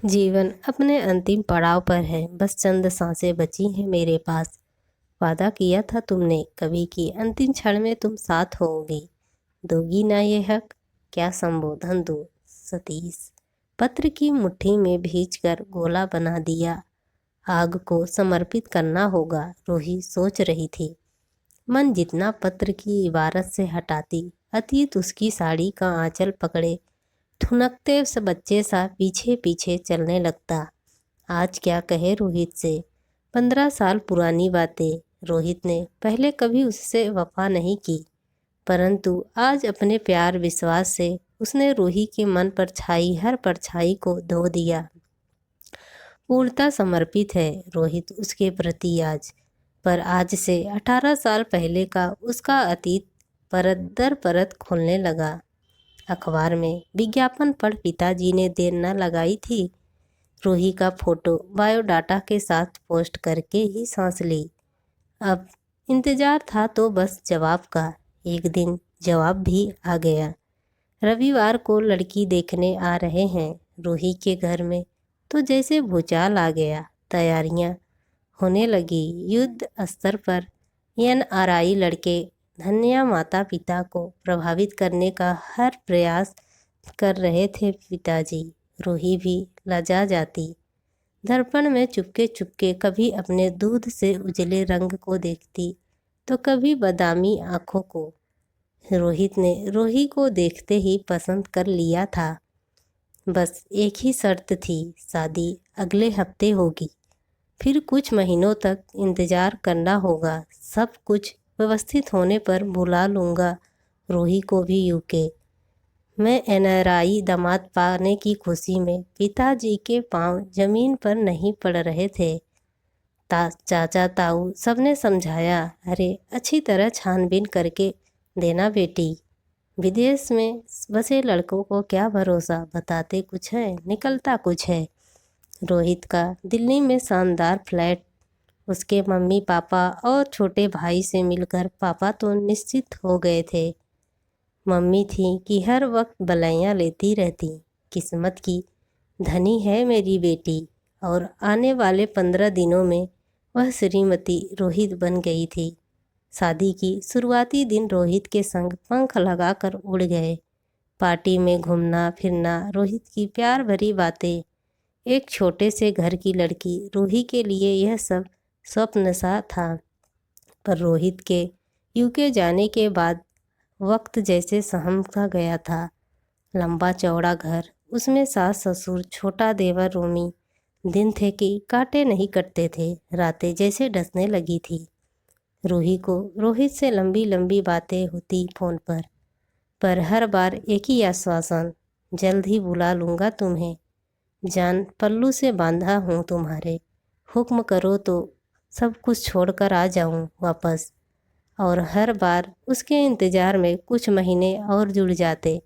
जीवन अपने अंतिम पड़ाव पर है, बस चंद सांसें बची हैं मेरे पास। वादा किया था तुमने कभी कि अंतिम क्षण में तुम साथ होगी। दोगी ना ये हक, क्या संबोधन दूं? सतीश। पत्र की मुट्ठी में भींचकर गोला बना दिया। आग को समर्पित करना होगा, रूही सोच रही थी। मन जितना पत्र की इबारत से हटाती, अतीत उसकी साड़ी का आंचल पकड़े ठुनकते से बच्चे सा पीछे पीछे चलने लगता। आज क्या कहे रोहित से? 15 साल पुरानी बातें। रोहित ने पहले कभी उससे वफा नहीं की, परंतु आज अपने प्यार विश्वास से उसने रूही के मन पर छाई हर परछाई को धो दिया। पूर्णता समर्पित है रोहित उसके प्रति आज, पर आज से 18 साल पहले का उसका अतीत परत दर परत खोलने लगा। अखबार में विज्ञापन पढ़ पिताजी ने देर न लगाई थी। रूही का फोटो बायोडाटा के साथ पोस्ट करके ही सांस ली। अब इंतजार था तो बस जवाब का। एक दिन जवाब भी आ गया। रविवार को लड़की देखने आ रहे हैं। रूही के घर में तो जैसे भूचाल आ गया। तैयारियां होने लगी युद्ध स्तर पर। एनआरआई लड़के धन्या माता पिता को प्रभावित करने का हर प्रयास कर रहे थे पिताजी। रूही भी लजा जाती। दर्पण में चुपके चुपके कभी अपने दूध से उजले रंग को देखती तो कभी बादामी आँखों को। रोहित ने रूही को देखते ही पसंद कर लिया था। बस एक ही शर्त थी, शादी अगले हफ्ते होगी। फिर कुछ महीनों तक इंतज़ार करना होगा। सब कुछ व्यवस्थित होने पर बुला लूँगा रूही को भी यूके। मैं एनआरआई दामाद पाने की खुशी में पिताजी के पांव जमीन पर नहीं पड़ रहे थे। चाचा ताऊ सबने समझाया, अरे अच्छी तरह छानबीन करके देना बेटी। विदेश में बसे लड़कों को क्या भरोसा, बताते कुछ है निकलता कुछ है। रोहित का दिल्ली में शानदार फ्लैट। उसके मम्मी पापा और छोटे भाई से मिलकर पापा तो निश्चित हो गए थे। मम्मी थी कि हर वक्त बलाइयाँ लेती रहती, किस्मत की धनी है मेरी बेटी। और आने वाले 15 दिनों में वह श्रीमती रोहित बन गई थी। शादी की शुरुआती दिन रोहित के संग पंख लगाकर उड़ गए। पार्टी में घूमना फिरना, रोहित की प्यार भरी बातें, एक छोटे से घर की लड़की। रूही के लिए यह सब स्वप्न सा था। पर रोहित के यूके जाने के बाद वक्त जैसे सहम सा गया था। लंबा चौड़ा घर, उसमें सास ससुर, छोटा देवर रोमी। दिन थे कि कांटे नहीं कटते थे, रातें जैसे डसने लगी थी। रूही को रोहित से लंबी लंबी बातें होती फोन पर हर बार एक ही आश्वासन, जल्द ही बुला लूँगा तुम्हें। जान पल्लू से बांधा हूँ तुम्हारे, हुक्म करो तो सब कुछ छोड़कर आ जाऊँ वापस। और हर बार उसके इंतज़ार में कुछ महीने और जुड़ जाते।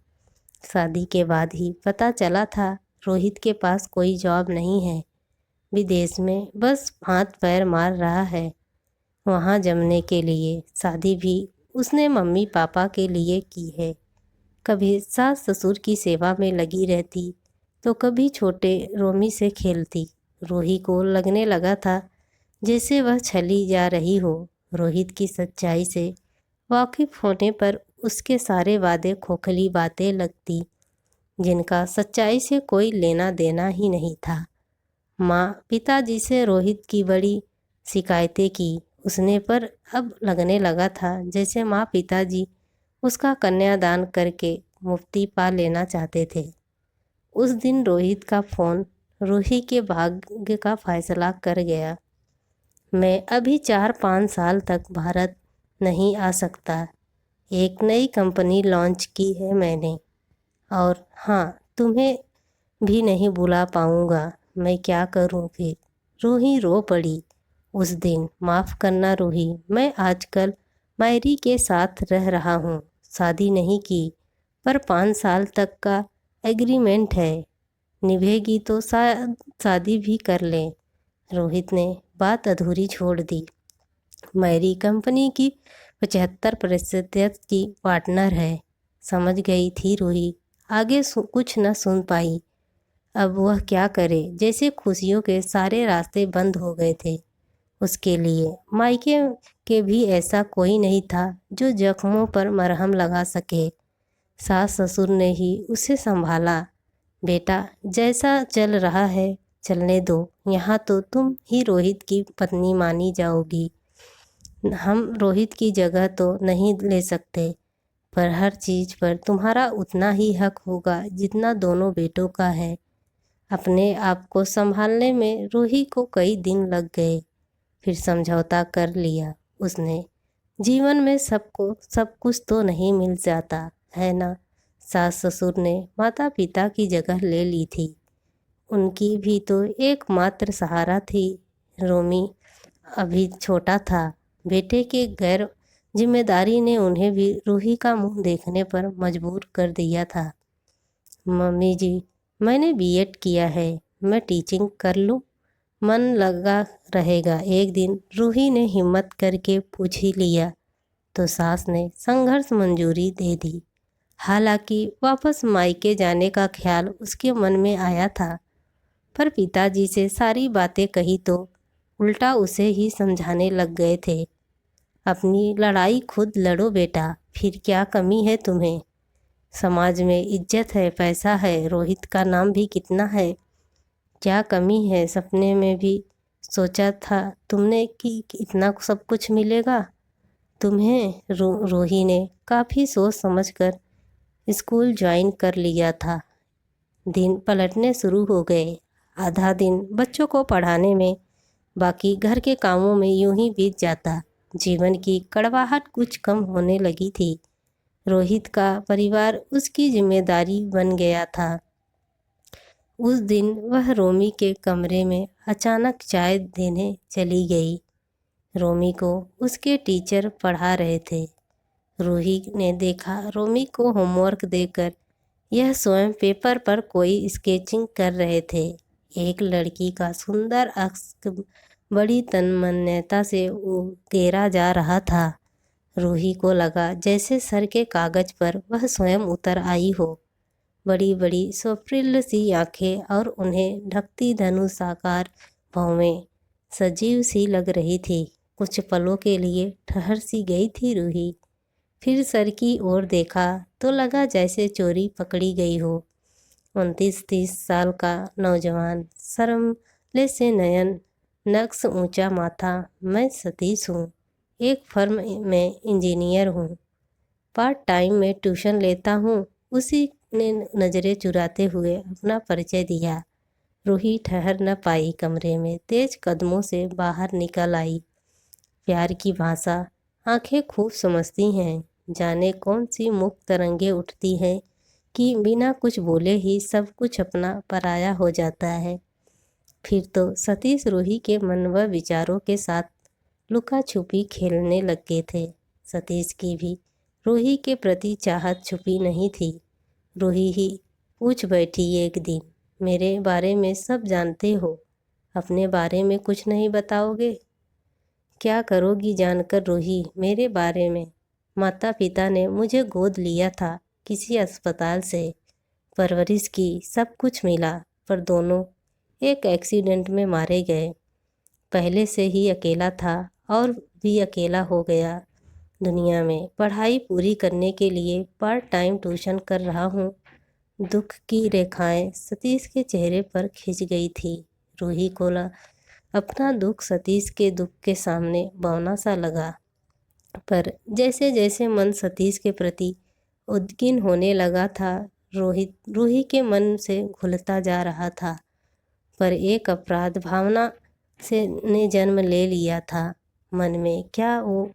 शादी के बाद ही पता चला था रोहित के पास कोई जॉब नहीं है विदेश में, बस हाथ पैर मार रहा है वहाँ जमने के लिए। शादी भी उसने मम्मी पापा के लिए की है। कभी सास ससुर की सेवा में लगी रहती तो कभी छोटे रोमी से खेलती। रूही को लगने लगा था जैसे वह छली जा रही हो। रोहित की सच्चाई से वाकिफ होने पर उसके सारे वादे खोखली बातें लगती, जिनका सच्चाई से कोई लेना देना ही नहीं था। माँ पिताजी से रोहित की बड़ी शिकायतें की उसने, पर अब लगने लगा था जैसे माँ पिताजी उसका कन्यादान करके मुक्ति पा लेना चाहते थे। उस दिन रोहित का फ़ोन रूही के भाग्य का फैसला कर गया। मैं अभी 4-5 साल तक भारत नहीं आ सकता। एक नई कंपनी लॉन्च की है मैंने, और हाँ, तुम्हें भी नहीं बुला पाऊँगा। मैं क्या करूँ फिर? रूही रो पड़ी उस दिन। माफ़ करना रूही, मैं आजकल मायरी के साथ रह रहा हूँ। शादी नहीं की, पर 5 साल तक का एग्रीमेंट है। निभेगी तो शादी भी कर लें। रोहित ने बात अधूरी छोड़ दी। मेरी कंपनी की 75% की पार्टनर है। समझ गई थी रूही, आगे कुछ न सुन पाई। अब वह क्या करे, जैसे खुशियों के सारे रास्ते बंद हो गए थे उसके लिए। मायके के भी ऐसा कोई नहीं था जो जख्मों पर मरहम लगा सके। सास ससुर ने ही उसे संभाला। बेटा, जैसा चल रहा है चलने दो, यहाँ तो तुम ही रोहित की पत्नी मानी जाओगी। हम रोहित की जगह तो नहीं ले सकते, पर हर चीज़ पर तुम्हारा उतना ही हक होगा जितना दोनों बेटों का है। अपने आप को संभालने में रूही को कई दिन लग गए, फिर समझौता कर लिया उसने। जीवन में सबको सब कुछ तो नहीं मिल जाता है ना। सास ससुर ने माता पिता की जगह ले ली थी। उनकी भी तो एकमात्र सहारा थी। रोमी अभी छोटा था। बेटे के गैर जिम्मेदारी ने उन्हें भी रूही का मुंह देखने पर मजबूर कर दिया था। मम्मी जी, मैंने बीएड किया है, मैं टीचिंग कर लूँ, मन लगा रहेगा। एक दिन रूही ने हिम्मत करके पूछ ही लिया तो सास ने संघर्ष मंजूरी दे दी। हालांकि वापस मायके जाने का ख्याल उसके मन में आया था, पर पिताजी से सारी बातें कही तो उल्टा उसे ही समझाने लग गए थे। अपनी लड़ाई खुद लड़ो बेटा, फिर क्या कमी है तुम्हें। समाज में इज्जत है, पैसा है, रोहित का नाम भी कितना है। क्या कमी है। सपने में भी सोचा था तुमने कि इतना सब कुछ मिलेगा तुम्हें। रोही ने काफ़ी सोच समझकर स्कूल ज्वाइन कर लिया था। दिन पलटने शुरू हो गए। आधा दिन बच्चों को पढ़ाने में, बाकी घर के कामों में यूं ही बीत जाता। जीवन की कड़वाहट कुछ कम होने लगी थी। रोहित का परिवार उसकी जिम्मेदारी बन गया था। उस दिन वह रोमी के कमरे में अचानक चाय देने चली गई। रोमी को उसके टीचर पढ़ा रहे थे। रूही ने देखा रोमी को होमवर्क देकर यह स्वयं पेपर पर कोई स्केचिंग कर रहे थे। एक लड़की का सुंदर अक्स बड़ी तन्मयता से उकेरा जा रहा था। रूही को लगा जैसे सर के कागज पर वह स्वयं उतर आई हो। बड़ी बड़ी स्वप्निल सी आंखें और उन्हें ढकती धनुषाकार भौवें सजीव सी लग रही थी। कुछ पलों के लिए ठहर सी गई थी रूही। फिर सर की ओर देखा तो लगा जैसे चोरी पकड़ी गई हो। 29-30 साल का नौजवान, शर्मले से नयन, नक्श ऊंचा माथा। मैं सतीश हूँ, एक फर्म में इंजीनियर हूँ, पार्ट टाइम में ट्यूशन लेता हूँ। उसी ने नज़रें चुराते हुए अपना परिचय दिया। रूही ठहर न पाई कमरे में, तेज कदमों से बाहर निकल आई। प्यार की भाषा आंखें खूब समझती हैं। जाने कौन सी मुक्त तरंगे उठती हैं कि बिना कुछ बोले ही सब कुछ अपना पराया हो जाता है। फिर तो सतीश रूही के मन व विचारों के साथ लुका छुपी खेलने लगे थे। सतीश की भी रूही के प्रति चाहत छुपी नहीं थी। रूही ही पूछ बैठी एक दिन, मेरे बारे में सब जानते हो, अपने बारे में कुछ नहीं बताओगे? क्या करोगी जानकर रूही मेरे बारे में? माता पिता ने मुझे गोद लिया था किसी अस्पताल से, परवरिश की, सब कुछ मिला, पर दोनों एक एक्सीडेंट में मारे गए। पहले से ही अकेला था और भी अकेला हो गया दुनिया में। पढ़ाई पूरी करने के लिए पार्ट टाइम ट्यूशन कर रहा हूँ। दुख की रेखाएं सतीश के चेहरे पर खिंच गई थी। रूही को अपना दुख सतीश के दुख के सामने बौना सा लगा, पर जैसे जैसे मन सतीश के प्रति उद्विग्न होने लगा था, रूही के मन से घुलता जा रहा था। पर एक अपराध भावना से ने जन्म ले लिया था मन में। क्या वो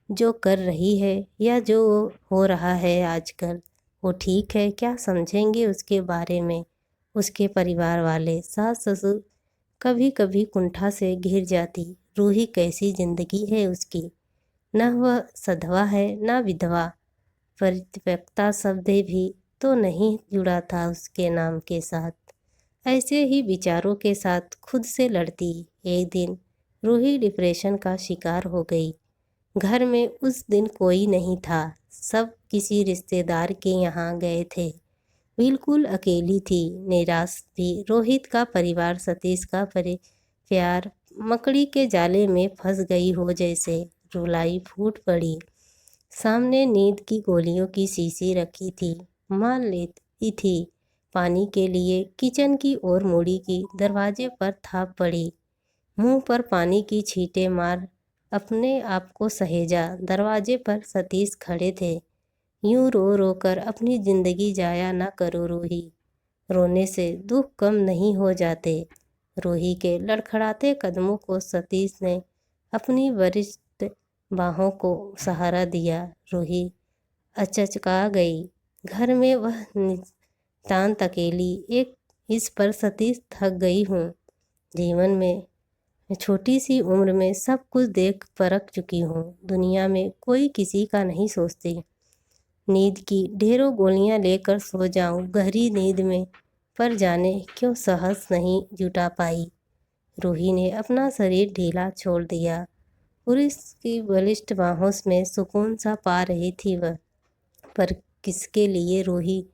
जो कर रही है या जो हो रहा है आजकल वो ठीक है? क्या समझेंगे उसके बारे में उसके परिवार वाले? सास ससुर कभी कभी कुंठा से घिर जाती। रूही कैसी जिंदगी है उसकी, न वह सधवा है न विधवा। परित्यक्ता शब्द भी तो नहीं जुड़ा था उसके नाम के साथ। ऐसे ही विचारों के साथ खुद से लड़ती एक दिन रूही डिप्रेशन का शिकार हो गई। घर में उस दिन कोई नहीं था, सब किसी रिश्तेदार के यहाँ गए थे। बिल्कुल अकेली थी, निराश भी। रोहित का परिवार सतीश का प्यार मकड़ी के जाले में फंस गई हो जैसे। रुलाई फूट पड़ी। सामने नींद की गोलियों की शीशी रखी थी। माँ लेती थी पानी के लिए, किचन की ओर मुड़ी की, दरवाजे पर थाप पड़ी। मुंह पर पानी की छींटे मार अपने आप को सहेजा। दरवाजे पर सतीश खड़े थे। यूं रो रो कर अपनी जिंदगी जाया ना करो रूही, रोने से दुख कम नहीं हो जाते। रूही के लड़खड़ाते कदमों को सतीश ने अपनी वरिष्ठ बाहों को सहारा दिया। रूही अचचका गई। घर में वह नितांत अकेली एक। इस पर सतीश थक गई हूँ। जीवन में छोटी सी उम्र में सब कुछ देख परख चुकी हूँ। दुनिया में कोई किसी का नहीं सोचती। नींद की ढेरों गोलियां लेकर सो जाऊं गहरी नींद में, पर जाने क्यों साहस नहीं जुटा पाई। रूही ने अपना शरीर ढीला छोड़ दिया। पुरुष की बलिष्ठ बाहों में सुकून सा पा रही थी वह। पर किसके लिए रूही?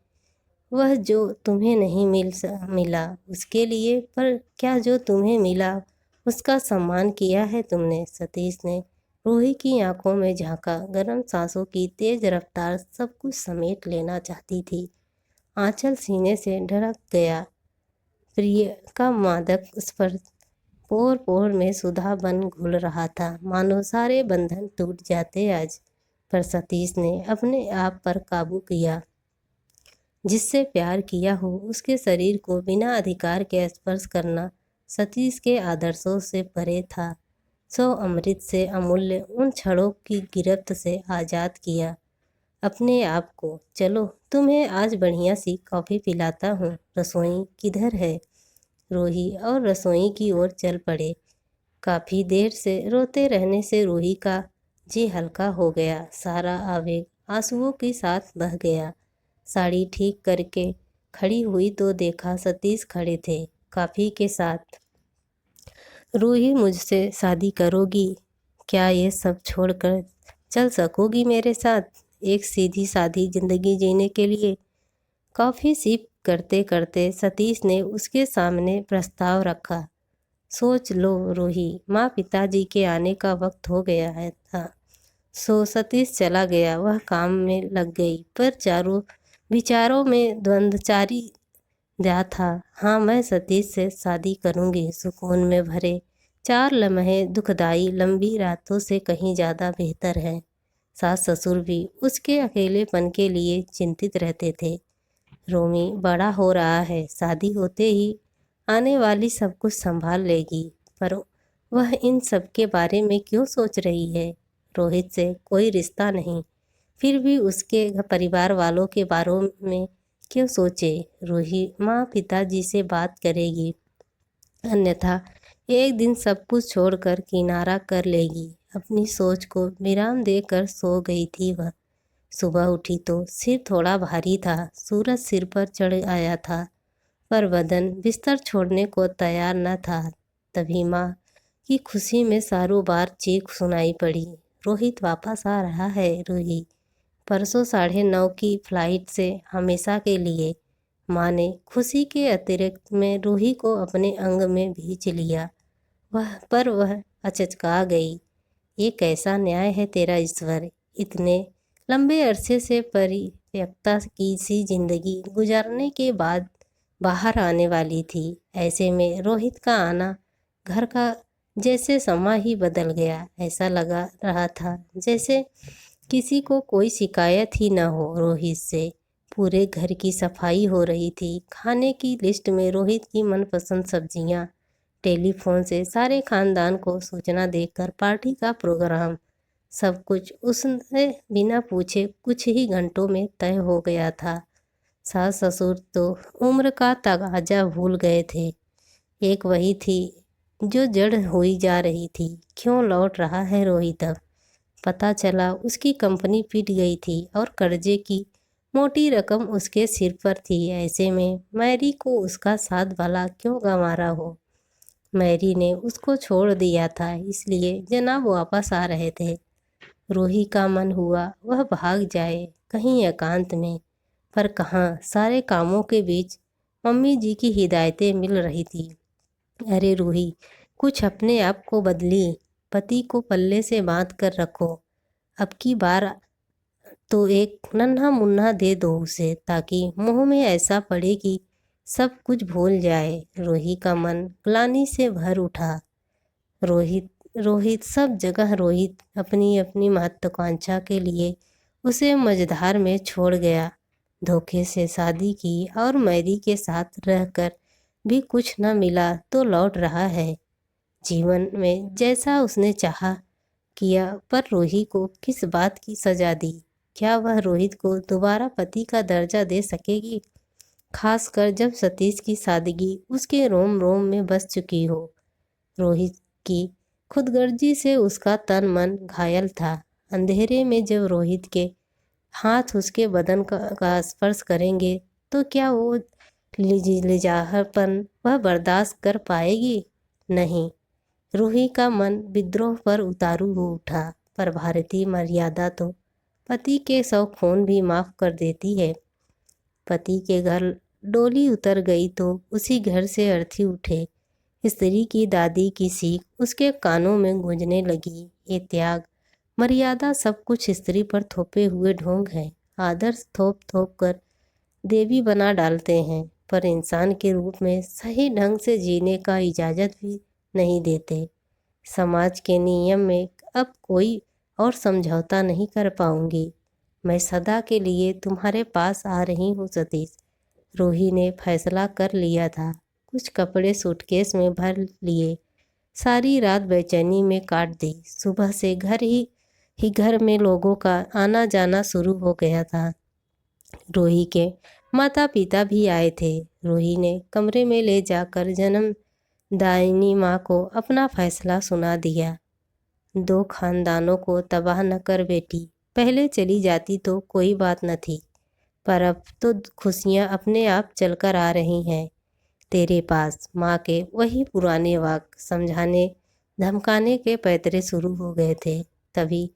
वह जो तुम्हें नहीं मिला उसके लिए। पर क्या जो तुम्हें मिला उसका सम्मान किया है तुमने? सतीश ने रूही की आंखों में झांका। गर्म सांसों की तेज रफ्तार सब कुछ समेट लेना चाहती थी। आंचल सीने से ढड़क गया। प्रिय का मादक स्पर्श पोर पोर में सुधा बन घुल रहा था, मानो सारे बंधन टूट जाते आज। पर सतीश ने अपने आप पर काबू किया। जिससे प्यार किया हो उसके शरीर को बिना अधिकार के स्पर्श करना सतीश के आदर्शों से परे था। सो अमृत से अमूल्य उन क्षणों की गिरफ्त से आज़ाद किया अपने आप को। चलो तुम्हें आज बढ़िया सी कॉफ़ी पिलाता हूँ। रसोई किधर है? रूही और रसोई की ओर चल पड़े। काफ़ी देर से रोते रहने से रूही का जी हल्का हो गया। सारा आवेग आंसुओं के साथ बह गया। साड़ी ठीक करके खड़ी हुई तो देखा सतीश खड़े थे काफ़ी के साथ। रूही मुझसे शादी करोगी? क्या ये सब छोड़कर चल सकोगी मेरे साथ एक सीधी सादी ज़िंदगी जीने के लिए? कॉफ़ी सिप करते करते सतीश ने उसके सामने प्रस्ताव रखा। सोच लो रूही, माँ पिताजी के आने का वक्त हो गया है था। सो सतीश चला गया। वह काम में लग गई, पर चारों विचारों में द्वंद्व जारी जा था। हाँ, मैं सतीश से शादी करूँगी। सुकून में भरे 4 लम्हे दुखदाई लंबी रातों से कहीं ज़्यादा बेहतर है। सास ससुर भी उसके अकेलेपन के लिए चिंतित रहते थे। रोमी बड़ा हो रहा है, शादी होते ही आने वाली सब कुछ संभाल लेगी। पर वह इन सब के बारे में क्यों सोच रही है? रोहित से कोई रिश्ता नहीं, फिर भी उसके परिवार वालों के बारे में क्यों सोचे? रूही माँ पिताजी से बात करेगी, अन्यथा एक दिन सब कुछ छोड़कर किनारा कर लेगी। अपनी सोच को विराम देकर सो गई थी वह। सुबह उठी तो सिर थोड़ा भारी था। सूरज सिर पर चढ़ आया था, पर बदन बिस्तर छोड़ने को तैयार न था। तभी माँ की खुशी में सारों बार चीख सुनाई पड़ी। रोहित वापस आ रहा है रूही, परसों 9:30 की फ्लाइट से हमेशा के लिए। माँ ने खुशी के अतिरिक्त में रूही को अपने अंग में भींच लिया। वह अचचका गई। ये कैसा न्याय है तेरा ईश्वर? इतने लंबे अरसे से परित्यक्ता की सी जिंदगी गुजारने के बाद बाहर आने वाली थी। ऐसे में रोहित का आना घर का जैसे समा ही बदल गया। ऐसा लगा रहा था जैसे किसी को कोई शिकायत ही न हो रोहित से। पूरे घर की सफाई हो रही थी। खाने की लिस्ट में रोहित की मनपसंद सब्जियां। टेलीफोन से सारे खानदान को सूचना देकर पार्टी का प्रोग्राम। सब कुछ उसने बिना पूछे कुछ ही घंटों में तय हो गया था। सास ससुर तो उम्र का तगाजा भूल गए थे। एक वही थी जो जड़ हुई जा रही थी। क्यों लौट रहा है रोहित अब? पता चला उसकी कंपनी पिट गई थी और कर्जे की मोटी रकम उसके सिर पर थी। ऐसे में मैरी को उसका साथ भला क्यों गंवा रहा हो? मैरी ने उसको छोड़ दिया था, इसलिए जनाब वापस आ रहे थे। रूही का मन हुआ वह भाग जाए कहीं एकांत में, पर कहाँ, सारे कामों के बीच मम्मी जी की हिदायतें मिल रही थी। अरे रूही, कुछ अपने आप को बदली, पति को पल्ले से बांध कर रखो। अब की बार तो एक नन्हा मुन्ना दे दो उसे, ताकि मुंह में ऐसा पड़े कि सब कुछ भूल जाए। रूही का मन ग्लानि से भर उठा। रोहित रोहित सब जगह रोहित अपनी अपनी महत्वाकांक्षा के लिए उसे मझधार में छोड़ गया। धोखे से शादी की और मैरी के साथ रहकर भी कुछ न मिला तो लौट रहा है। जीवन में जैसा उसने चाहा किया, पर रोही को किस बात की सजा दी? क्या वह रोहित को दोबारा पति का दर्जा दे सकेगी, खासकर जब सतीश की सादगी उसके रोम रोम में बस चुकी हो। रोहित की खुदगर्जी से उसका तन मन घायल था। अंधेरे में जब रोहित के हाथ उसके बदन का स्पर्श करेंगे तो क्या वो लिजाहपन वह बर्दाश्त कर पाएगी? नहीं। रूही का मन विद्रोह पर उतारू हो उठा। पर भारतीय मर्यादा तो पति के 100 खून भी माफ़ कर देती है। पति के घर डोली उतर गई तो उसी घर से अर्थी उठे। स्त्री की दादी की सीख उसके कानों में गूंजने लगी। ये त्याग, मर्यादा सब कुछ स्त्री पर थोपे हुए ढोंग है। आदर्श थोप थोप कर देवी बना डालते हैं, पर इंसान के रूप में सही ढंग से जीने का इजाज़त भी नहीं देते। समाज के नियम में अब कोई और समझौता नहीं कर पाऊंगी। मैं सदा के लिए तुम्हारे पास आ रही हूँ सतीश। रूही ने फैसला कर लिया था। कुछ कपड़े सूटकेस में भर लिए, सारी रात बेचैनी में काट दी। सुबह से घर में लोगों का आना जाना शुरू हो गया था। रूही के माता पिता भी आए थे। रूही ने कमरे में ले जाकर जन्मदायिनी माँ को अपना फैसला सुना दिया। 2 खानदानों को तबाह न कर बेटी। पहले चली जाती तो कोई बात न थी, पर अब तो खुशियाँ अपने आप चलकर आ रही हैं तेरे पास। माँ के वही पुराने वाक्य समझाने धमकाने के पैतरे शुरू हो गए थे। तभी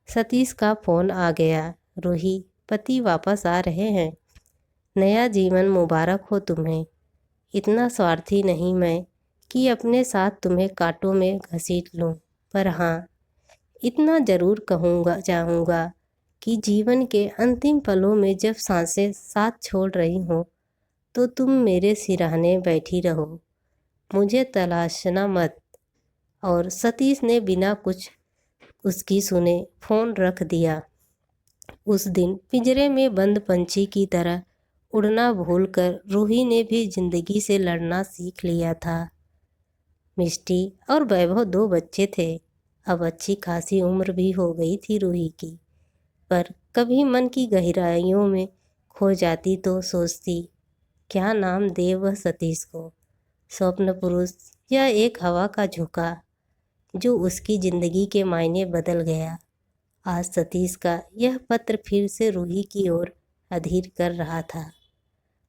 सतीश का फ़ोन आ गया। रूही, पति वापस आ रहे हैं। नया जीवन मुबारक हो तुम्हें। इतना स्वार्थी नहीं मैं कि अपने साथ तुम्हें कांटों में घसीट लूँ, पर हाँ, इतना ज़रूर चाहूँगा कि जीवन के अंतिम पलों में जब सांसें साथ छोड़ रही हों तो तुम मेरे सिरहाने बैठी रहो, मुझे तलाशना मत। और सतीश ने बिना कुछ उसकी सुने फ़ोन रख दिया। उस दिन पिंजरे में बंद पंछी की तरह उड़ना भूलकर रूही ने भी जिंदगी से लड़ना सीख लिया था। मिष्टी और वैभव 2 बच्चे थे। अब अच्छी खासी उम्र भी हो गई थी रूही की, पर कभी मन की गहराइयों में खो जाती तो सोचती, क्या नाम दे वह सतीश को? स्वप्न पुरुष या एक हवा का झोंका जो उसकी ज़िंदगी के मायने बदल गया। आज सतीश का यह पत्र फिर से रूही की ओर अधीर कर रहा था।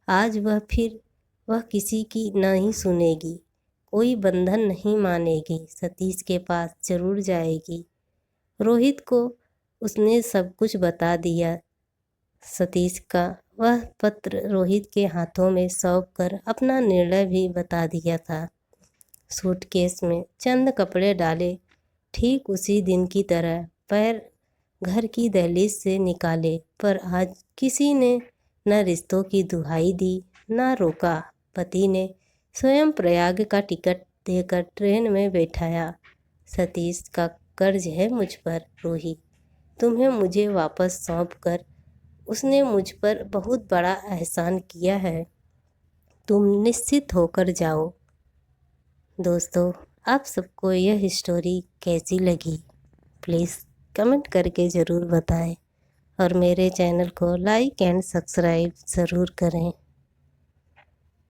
आज वह किसी की नहीं सुनेगी, कोई बंधन नहीं मानेगी, सतीश के पास जरूर जाएगी। रोहित को उसने सब कुछ बता दिया। सतीश का वह पत्र रोहित के हाथों में सौंप कर अपना निर्णय भी बता दिया था। सूटकेस में चंद कपड़े डाले, ठीक उसी दिन की तरह पैर घर की दहलीज से निकाले, पर आज किसी ने न रिश्तों की दुहाई दी न रोका। पति ने स्वयं प्रयाग का टिकट देकर ट्रेन में बैठाया। सतीश का कर्ज है मुझ पर रूही, तुम्हें मुझे वापस सौंप कर उसने मुझ पर बहुत बड़ा एहसान किया है। तुम निश्चित होकर जाओ। दोस्तों, आप सबको यह स्टोरी कैसी लगी प्लीज़ कमेंट करके ज़रूर बताएं और मेरे चैनल को लाइक एंड सब्सक्राइब ज़रूर करें।